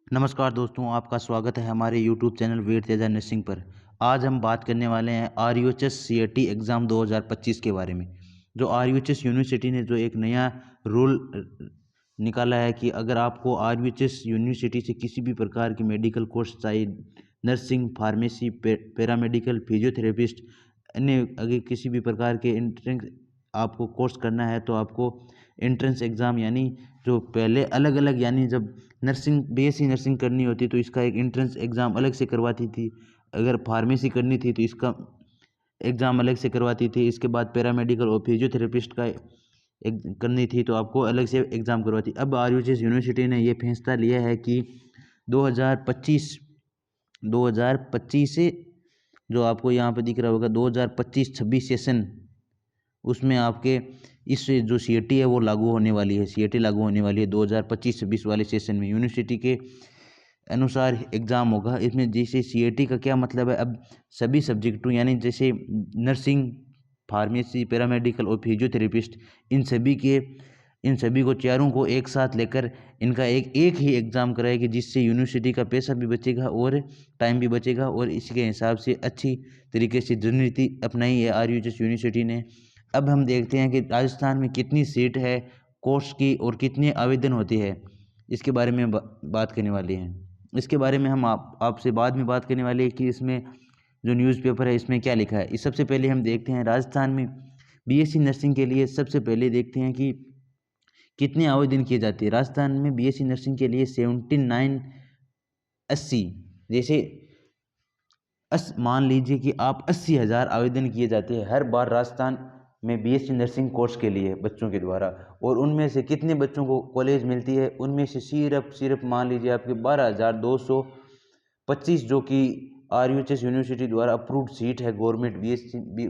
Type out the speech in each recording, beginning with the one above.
नमस्कार दोस्तों, आपका स्वागत है हमारे YouTube channel vet Teja nursing पर। आज हम बात करने वाले हैं RUHS CAT एग्ज़ाम 2025 के बारे में। जो RUHS यूनिवर्सिटी ने जो एक नया रूल निकाला है कि अगर आपको RUHS यूनिवर्सिटी से किसी भी प्रकार की मेडिकल कोर्स चाहिए, नर्सिंग, फार्मेसी, पैरामेडिकल, फिजियोथेरेपिस्ट, अन्य अगर किसी भी प्रकार के एंट्रेंस आपको कोर्स करना है तो आपको एंट्रेंस एग्ज़ाम यानी जो पहले अलग अलग यानी जब नर्सिंग BSc नर्सिंग करनी होती तो इसका एक एंट्रेंस एग्ज़ाम अलग से करवाती थी। अगर फार्मेसी करनी थी तो इसका एग्ज़ाम अलग से करवाती थी। इसके बाद पैरामेडिकल और फिजियोथेरेपिस्ट का एक करनी थी तो आपको अलग से एग्ज़ाम करवाती। अब RUHS यूनिवर्सिटी ने ये फैसला लिया है कि 2025 से जो आपको यहाँ पे दिख रहा होगा 2025-26 सेशन, उसमें आपके इस जो CAT है वो लागू होने वाली है। CAT लागू होने वाली है 2025-26 वाले सेशन में। यूनिवर्सिटी के अनुसार एग्ज़ाम होगा। इसमें जैसे CAT का क्या मतलब है, अब सभी सब्जेक्टों यानी जैसे नर्सिंग, फार्मेसी, पैरामेडिकल और फिजियोथेरेपिस्ट, इन सभी को चारों को एक साथ लेकर इनका एक ही एग्ज़ाम कराएगी, जिससे यूनिवर्सिटी का पैसा भी बचेगा और टाइम भी बचेगा और इसके हिसाब से अच्छी तरीके से रणनीति अपनाई है RUHS यूनिवर्सिटी ने। अब हम देखते हैं कि राजस्थान में कितनी सीट है कोर्स की और कितने आवेदन होते हैं, इसके बारे में बात करने वाले हैं। इसके बारे में हम आपसे बाद में बात करने वाले हैं कि इसमें जो न्यूज़पेपर है इसमें क्या लिखा है। इस सबसे पहले हम देखते हैं राजस्थान में BSc नर्सिंग के लिए। सबसे पहले देखते हैं कि कितने आवेदन किए जाते हैं। राजस्थान में BSc नर्सिंग के लिए 7980 जैसे मान लीजिए कि आप 80,000 आवेदन किए जाते हैं हर बार राजस्थान में BSc नर्सिंग कोर्स के लिए बच्चों के द्वारा। और उनमें से कितने बच्चों को कॉलेज मिलती है, उनमें से सिर्फ मान लीजिए आपके 12,225 जो कि RUHS यूनिवर्सिटी द्वारा अप्रूव्ड सीट है गवर्नमेंट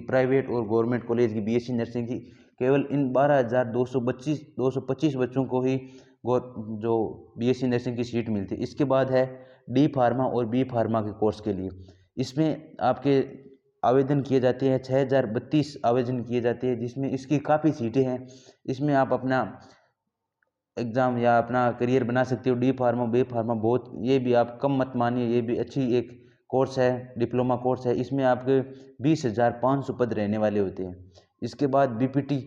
प्राइवेट और गवर्नमेंट कॉलेज की BSc नर्सिंग की। केवल इन 12,225 बच्चों को ही जो BSc नर्सिंग की सीट मिलती है। इसके बाद है D फार्मा और B फार्मा के कोर्स के लिए। इसमें आपके आवेदन किए जाते हैं 6,032 आवेदन किए जाते हैं, जिसमें इसकी काफ़ी सीटें हैं। इसमें आप अपना एग्ज़ाम या अपना करियर बना सकते हो। D फार्मा, B फार्मा बहुत, ये भी आप कम मत मानिए, ये भी अच्छी एक कोर्स है, डिप्लोमा कोर्स है। इसमें आपके 20,500 पद रहने वाले होते हैं। इसके बाद BPT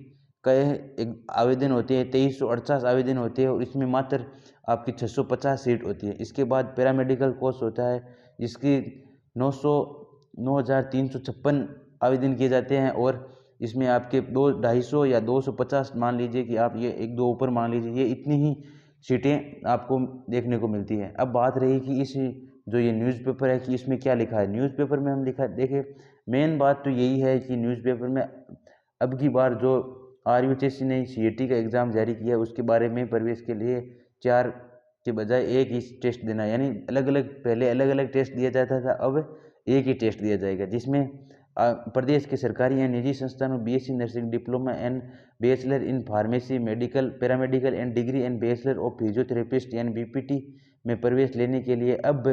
का एक आवेदन होते हैं, 2348 आवेदन होते हैं और इसमें मात्र आपकी 650 सीट होती है। इसके बाद पैरामेडिकल कोर्स होता है, जिसकी 9,356 आवेदन किए जाते हैं और इसमें आपके 250 या 250 मान लीजिए कि आप ये एक दो ऊपर मान लीजिए, ये इतनी ही सीटें आपको देखने को मिलती हैं। अब बात रही कि इस जो ये न्यूज़पेपर है कि इसमें क्या लिखा है। न्यूज़पेपर में हम लिखा देखिए, मेन बात तो यही है कि न्यूज़पेपर में अब की बार जो RUHS ने CAT का एग्ज़ाम जारी किया है उसके बारे में प्रवेश के लिए 4 के बजाय एक ही टेस्ट देना, यानी पहले अलग अलग टेस्ट दिया जाता था, अब एक ही टेस्ट दिया जाएगा, जिसमें प्रदेश के सरकारी या निजी संस्थानों BSc nursing, diploma and bachelor in pharmacy, medical, paramedical and degree and bachelor of physiotherapist यानी BPT में प्रवेश लेने के लिए अब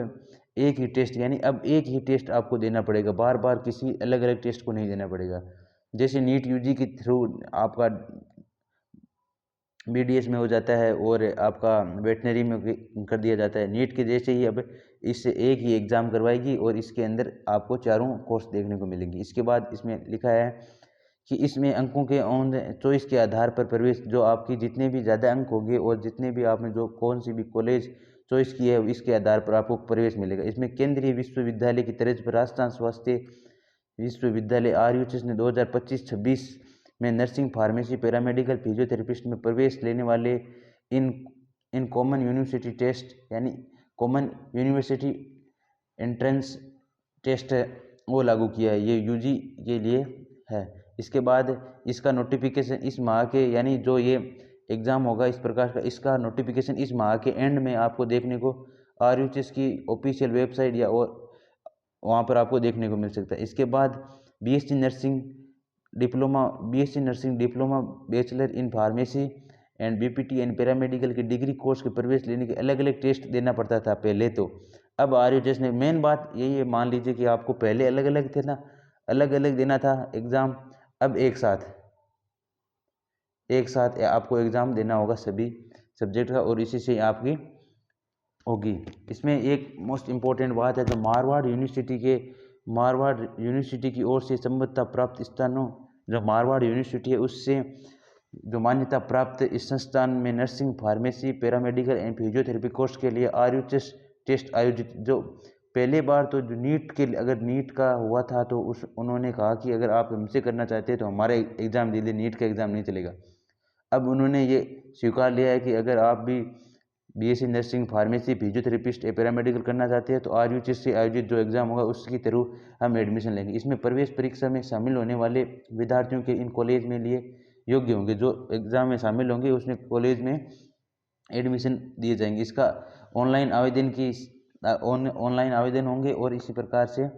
एक ही टेस्ट, यानी अब एक ही टेस्ट आपको देना पड़ेगा, बार बार किसी अलग अलग टेस्ट को नहीं देना पड़ेगा। जैसे नीट UG के थ्रू आपका BDS में हो जाता है और आपका वेटनरी में कर दिया जाता है, नीट के जैसे ही अब इससे एक ही एग्ज़ाम करवाएगी और इसके अंदर आपको चारों कोर्स देखने को मिलेंगी। इसके बाद इसमें लिखा है कि इसमें अंकों के ऑन चॉइस के आधार पर प्रवेश, जो आपकी जितने भी ज़्यादा अंक होंगे और जितने भी आपने जो कौन सी भी कॉलेज चॉइस की है इसके आधार पर आपको प्रवेश मिलेगा। इसमें केंद्रीय विश्वविद्यालय की तर्ज पर राजस्थान स्वास्थ्य विश्वविद्यालय RUHS ने 2025-26 में नर्सिंग, फार्मेसी, पैरामेडिकल, फिजियोथेरेपिस्ट में प्रवेश लेने वाले इन इन कॉमन यूनिवर्सिटी टेस्ट यानी कॉमन यूनिवर्सिटी एंट्रेंस टेस्ट वो लागू किया है, ये UG के लिए है। इसके बाद इसका नोटिफिकेशन इस माह के, यानी जो ये एग्ज़ाम होगा इस प्रकार का, इसका नोटिफिकेशन इस माह के एंड में आपको देखने को RUHS की ऑफिशियल वेबसाइट या और वहाँ पर आपको देखने को मिल सकता है। इसके बाद BSc nursing diploma, bachelor in pharmacy and BPT and paramedical के डिग्री कोर्स के प्रवेश लेने के अलग अलग टेस्ट देना पड़ता था पहले तो। अब RUHS ने, मेन बात यही है, मान लीजिए कि आपको पहले अलग अलग थे ना, अलग अलग देना था एग्ज़ाम, अब एक साथ आपको एग्ज़ाम देना होगा सभी सब्जेक्ट का और इसी से आपकी होगी। इसमें एक मोस्ट इम्पोर्टेंट बात है, तो मारवाड़ यूनिवर्सिटी की ओर से संबद्धता प्राप्त स्थानों, जो मारवाड़ यूनिवर्सिटी है उससे जो मान्यता प्राप्त इस संस्थान में nursing, pharmacy, paramedical and physiotherapy course के लिए RUHS टेस्ट आयोजित, जो पहले बार तो जो नीट के, अगर नीट का हुआ था तो उन्होंने कहा कि अगर आप हमसे करना चाहते हैं तो हमारा एग्ज़ाम दे दीजिए, नीट का एग्ज़ाम नहीं चलेगा। अब उन्होंने ये स्वीकार लिया है कि अगर आप भी BSc नर्सिंग, फार्मेसी, फिजियोथेरेपिस्ट या पैरामेडिकल करना चाहते हैं तो RUHS से आयोजित जो एग्ज़ाम होगा उसके थ्रू हम एडमिशन लेंगे। इसमें प्रवेश परीक्षा में शामिल होने वाले विद्यार्थियों के इन कॉलेज में लिए योग्य होंगे, जो एग्ज़ाम में शामिल होंगे उसमें कॉलेज में एडमिशन दिए जाएंगे। इसका ऑनलाइन आवेदन होंगे और इसी प्रकार से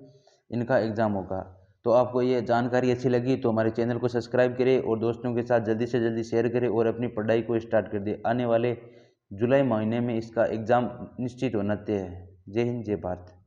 इनका एग्ज़ाम होगा। तो आपको ये जानकारी अच्छी लगी तो हमारे चैनल को सब्सक्राइब करें और दोस्तों के साथ जल्दी से जल्दी शेयर करें और अपनी पढ़ाई को स्टार्ट कर दें। आने वाले जुलाई महीने में इसका एग्ज़ाम निश्चित होना तय है। जय हिंद, जय भारत।